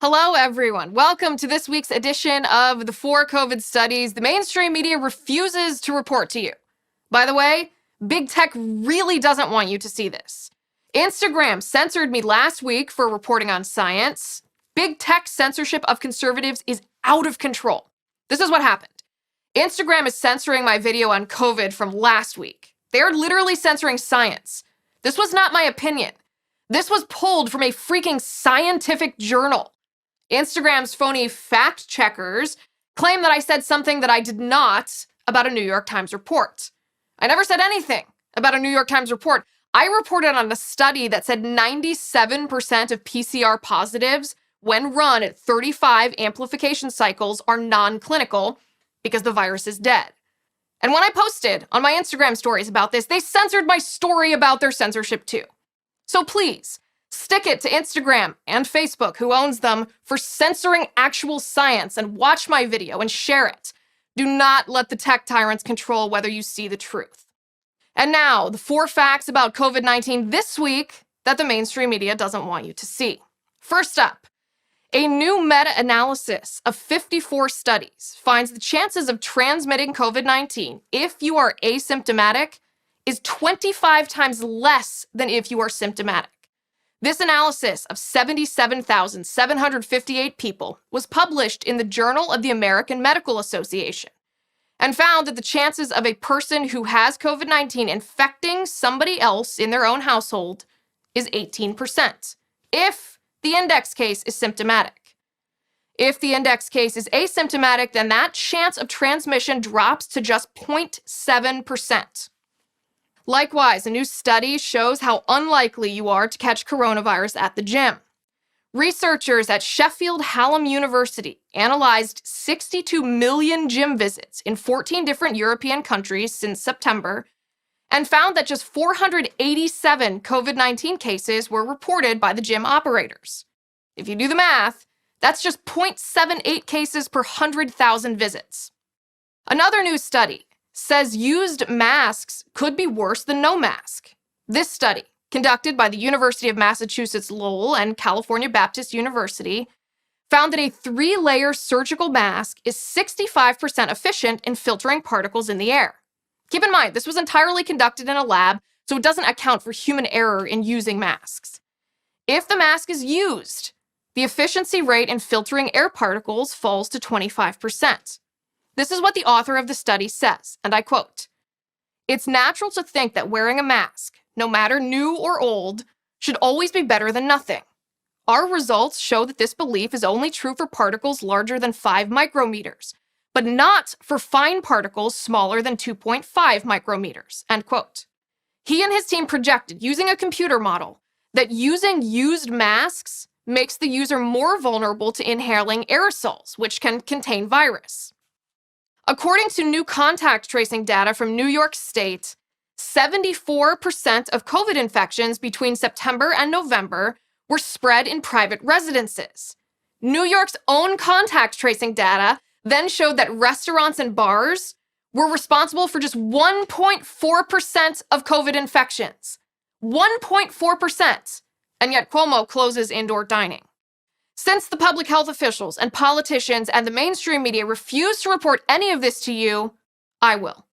Hello, everyone. Welcome to this week's edition of the 4 COVID studies the mainstream media refuses to report to you. By the way, big tech really doesn't want you to see this. Instagram censored me last week for reporting on science. Big tech censorship of conservatives is out of control. This is what happened. Instagram is censoring my video on COVID from last week. They are literally censoring science. This was not my opinion. This was pulled from a freaking scientific journal. Instagram's phony fact checkers claim that I said something that I did not about a New York Times report. I never said anything about a New York Times report. I reported on a study that said 97% of PCR positives, when run at 35 amplification cycles, are non-clinical because the virus is dead. And when I posted on my Instagram stories about this, they censored my story about their censorship too. So please, stick it to Instagram and Facebook, who owns them, for censoring actual science, and watch my video and share it. Do not let the tech tyrants control whether you see the truth. And now, the 4 facts about COVID-19 this week that the mainstream media doesn't want you to see. First up, a new meta-analysis of 54 studies finds the chances of transmitting COVID-19 if you are asymptomatic is 25 times less than if you are symptomatic. This analysis of 77,758 people was published in the Journal of the American Medical Association and found that the chances of a person who has COVID-19 infecting somebody else in their own household is 18%, if the index case is symptomatic. If the index case is asymptomatic, then that chance of transmission drops to just 0.7%. Likewise, a new study shows how unlikely you are to catch coronavirus at the gym. Researchers at Sheffield Hallam University analyzed 62 million gym visits in 14 different European countries since September and found that just 487 COVID-19 cases were reported by the gym operators. If you do the math, that's just 0.78 cases per 100,000 visits. Another new study says used masks could be worse than no mask. This study, conducted by the University of Massachusetts Lowell and California Baptist University, found that a 3-layer surgical mask is 65% efficient in filtering particles in the air. Keep in mind, this was entirely conducted in a lab, so it doesn't account for human error in using masks. If the mask is used, the efficiency rate in filtering air particles falls to 25%. This is what the author of the study says, and I quote, "It's natural to think that wearing a mask, no matter new or old, should always be better than nothing. Our results show that this belief is only true for particles larger than 5 micrometers, but not for fine particles smaller than 2.5 micrometers, end quote. He and his team projected, using a computer model, that using used masks makes the user more vulnerable to inhaling aerosols, which can contain virus. According to new contact tracing data from New York State, 74% of COVID infections between September and November were spread in private residences. New York's own contact tracing data then showed that restaurants and bars were responsible for just 1.4% of COVID infections. 1.4%! And yet Cuomo closes indoor dining. Since the public health officials and politicians and the mainstream media refuse to report any of this to you, I will.